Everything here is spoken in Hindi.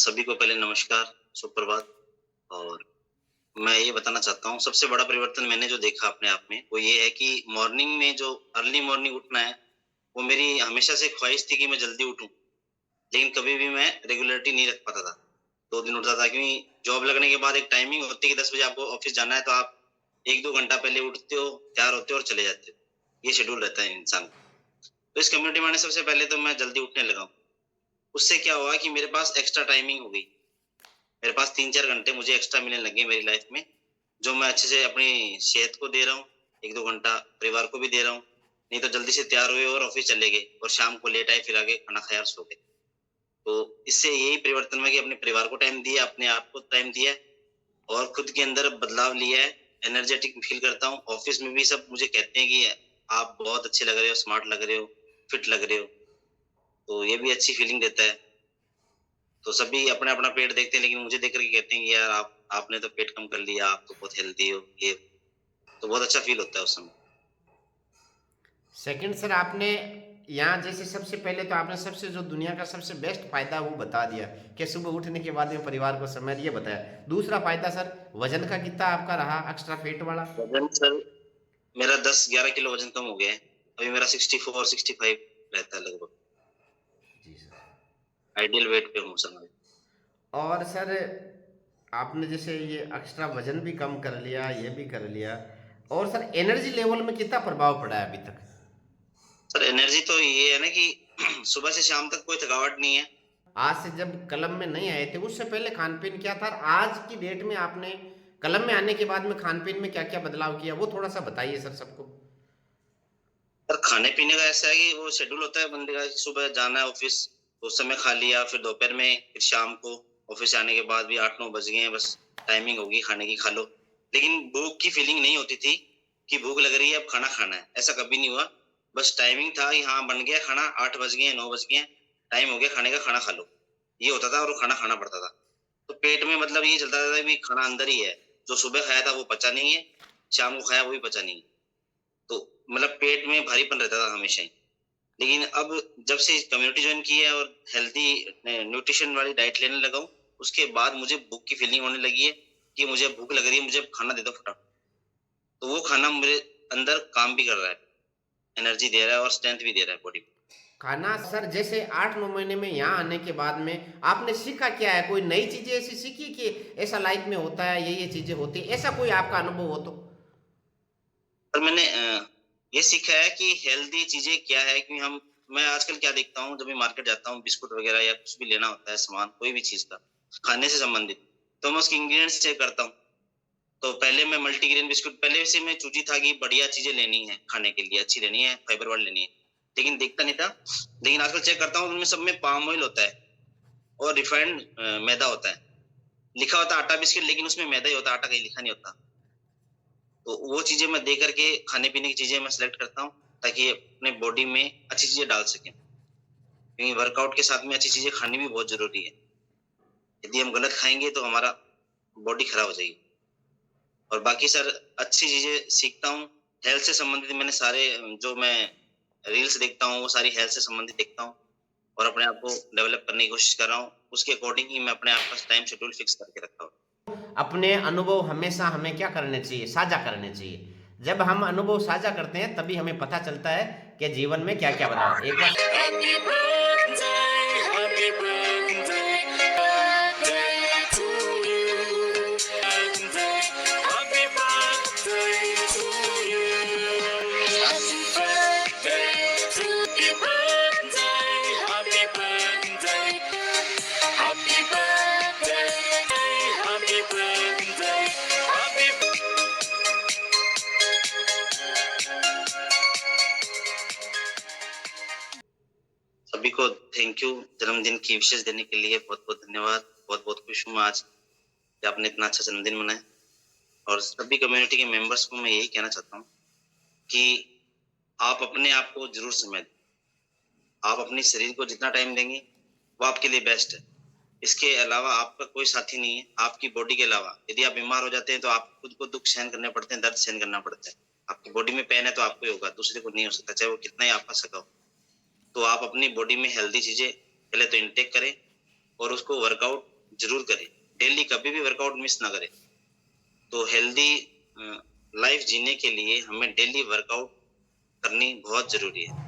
सभी को पहले नमस्कार, सुप्रभात। और मैं ये बताना चाहता हूँ, सबसे बड़ा परिवर्तन मैंने जो देखा अपने आप में, वो ये है कि मॉर्निंग में जो अर्ली मॉर्निंग उठना है, वो मेरी हमेशा से ख्वाहिश थी कि मैं जल्दी उठूँ, लेकिन कभी भी मैं रेगुलरिटी नहीं रख पाता था। 2 दिन उठता था क्योंकि जॉब लगने के बाद एक टाइमिंग होती है कि 10 बजे आपको ऑफ़िस जाना है, तो आप 1-2 घंटा पहले उठते हो, तैयार होते हो और चले जाते हो। ये शेड्यूल रहता है इंसान का। तो इस कम्युनिटी में आने सबसे पहले तो मैं जल्दी उठने लगा हूँ। उससे क्या हुआ कि मेरे पास एक्स्ट्रा टाइमिंग हो गई। मेरे पास 3-4 घंटे मुझे एक्स्ट्रा मिलने लगे मेरी लाइफ में, जो मैं अच्छे से अपनी सेहत को दे रहा हूँ, 1-2 घंटा परिवार को भी दे रहा हूँ। नहीं तो जल्दी से तैयार हुए और ऑफ़िस चले गए और शाम को लेट आए, फिर आके खाना खाया और सो गए। तो इससे यही परिवर्तन हुआ कि अपने परिवार को टाइम दिया, अपने आप को टाइम दिया और खुद के अंदर बदलाव लिया है, एनर्जेटिक फ़ील करता हूँ। ऑफ़िस में भी सब मुझे कहते हैं कि आप बहुत अच्छे लग रहे हो, स्मार्ट लग रहे हो, फिट लग रहे हो। तो ये भी अच्छी फ़ीलिंग देता है। तो सभी अपना-अपना पेट देखते हैं, लेकिन मुझे देख कर के कहते हैं कि यार आपने तो पेट कम कर लिया, आप तो बहुत हेल्दी हो, ये। तो बहुत अच्छा फ़ील होता है उस समय। सेकंड सर आपने यहाँ जैसे सबसे पहले तो आपने सबसे जो दुनिया का सबसे बेस्ट फ़ायदा वो बता दिया कि सुबह उठने के बाद में परिवार को समय ये बताया। दूसरा फ़ायदा सर वज़न का कितना आपका रहा एक्स्ट्रा फ़ैट वाला? वज़न सर मेरा 10-11 किलो वज़न कम हो गया है। अभी मेरा 64-65 रहता है लगभग। जी सर। आइडियल वेट पे हूँ सर मैं। और सर आपने जैसे ये एक्स्ट्रा वज़न भी कम कर लिया, ये भी कर लिया और सर एनर्जी लेवल में कितना प्रभाव पड़ा है अभी तक? सर एनर्जी तो ये है ना कि सुबह से शाम तक कोई थकावट नहीं है। आज से जब कलम में नहीं आए थे उससे पहले खान-पीन क्या था? और आज की डेट में आपने कलम में आने के बाद में खान-पीन में क्या-क्या बदलाव किया? वो थोड़ा-सा बताइए सर सबको। पर खाने-पीने का ऐसा है कि वो शेड्यूल होता है बंदे का कि सुबह जाना है ऑफ़िस, तो उस समय खा लिया, फिर दोपहर में, फिर शाम को ऑफ़िस से आने के बाद भी 8-9 बज गए हैं, बस टाइमिंग होगी खाने की, खा लो। लेकिन भूख की फीलिंग नहीं होती थी कि भूख लग रही है, अब खाना खाना है, ऐसा कभी नहीं हुआ। बस टाइमिंग था कि हाँ, बन गया खाना, 8 बज गए हैं, 9 बज गए हैं, टाइम हो गया खाने का, खाना खा लो। ये होता था और वो खाना खाना पड़ता था। तो पेट में मतलब ये चलता रहता था कि खाना अंदर ही है, जो सुबह खाया था वो पचा नहीं है, शाम को खाया वो भी पचा नहीं है। तो मतलब पेट में भारीपन रहता था हमेशा ही। लेकिन अब जब से कम्युनिटी जॉइन की है और हेल्दी न्यूट्रिशन वाली डाइट लेने लगा हूँ, उसके बाद मुझे भूख की फीलिंग होने लगी है कि मुझे भूख लग रही है, मुझे खाना दे दो फटाफट। तो वो खाना मेरे अंदर काम भी कर रहा है, एनर्जी दे रहा है और स्ट्रेंथ भी दे रहा है बॉडी को। खाना सर जैसे 8-9 महीने में यहाँ आने के बाद में आपने सीखा क्या है? कोई नई चीज़ें ऐसी सीखी कि ऐसा लाइफ में होता है, ये चीज़ें होती हैं, ऐसा कोई आपका अनुभव हो तो? पर मैंने ये सीखा है कि हेल्दी चीज़ें क्या है कि मैं आजकल क्या देखता हूँ, जब भी मार्केट जाता हूँ, बिस्कुट वगैरह या कुछ भी लेना होता है सामान, कोई भी चीज़ का, खाने से संबंधित, तो मैं उसके इंग्रीडिएंट्स चेक करता हूँ। तो पहले मैं मल्टीग्रेन बिस्कुट, पहले से मैं चूज़ी था कि बढ़िया चीज़ें लेनी है खाने के लिए, अच्छी लेनी है, फाइबर वाली लेनी है। लेकिन देखता नहीं था। लेकिन आजकल चेक करता हूँ, उनमें सब में पाम ऑयल होता है और रिफाइंड मैदा होता है। लिखा होता है आटा बिस्किट, लेकिन उसमें मैदा ही होता है, आटा कहीं लिखा नहीं होता। तो वो चीज़ें मैं देख कर के खाने-पीने की चीज़ें मैं सेलेक्ट करता हूँ, ताकि अपने बॉडी में अच्छी चीज़ें डाल सकें। क्योंकि वर्कआउट के साथ में अच्छी चीज़ें खानी भी बहुत ज़रूरी है। यदि हम गलत खाएँगे तो हमारा बॉडी खराब हो जाएगी। और बाकी सर अच्छी चीज़ें सीखता हूँ। हेल्थ से संबंधित मैंने सारे जो मैं रील्स देखता हूँ, वो सारी हेल्थ से संबंधित देखता हूँ और अपने आप को डेवलप करने की कोशिश कर रहा हूँ। उसके अकॉर्डिंग ही मैं अपने आप का टाइम शेड्यूल फिक्स करके रखा हूँ। अपने अनुभव हमेशा हमें क्या करने चाहिए? साझा करने चाहिए। जब हम अनुभव साझा करते हैं तभी हमें पता चलता है कि जीवन में क्या-क्या बदलाव एक बार Happy birthday, happy birthday, birthday to you. Happy birthday to you. Happy birthday to you. Happy birthday, happy birthday, happy birthday, happy सभी को थैंक यू जन्मदिन की विशेष देने के लिए बहुत-बहुत धन्यवाद। बहुत-बहुत खुश हूँ मैं आज कि आपने इतना अच्छा जन्मदिन मनाया और सभी कम्युनिटी के मेंबर्स को मैं यही कहना चाहता हूँ कि आप अपने आप को ज़रूर समय दें। आप अपने शरीर को जितना टाइम देंगे, वो आपके लिए बेस्ट है। इसके अलावा आपका कोई साथी नहीं है, आपकी बॉडी के अलावा। यदि आप बीमार हो जाते हैं तो आप खुद को दुःख सहन करने पड़ते हैं, दर्द सहन करना पड़ता है। आपकी बॉडी में पेन है तो आपको ही होगा, दूसरे को नहीं हो सकता, चाहे वो कितना ही आपका सगा हो। तो आप अपनी बॉडी में हेल्दी चीज़ें पहले तो इनटेक करें और उसको वर्कआउट जरूर करें। डेली कभी भी वर्कआउट मिस ना करें। तो हेल्दी लाइफ जीने के लिए हमें डेली वर्कआउट करनी बहुत ज़रूरी है।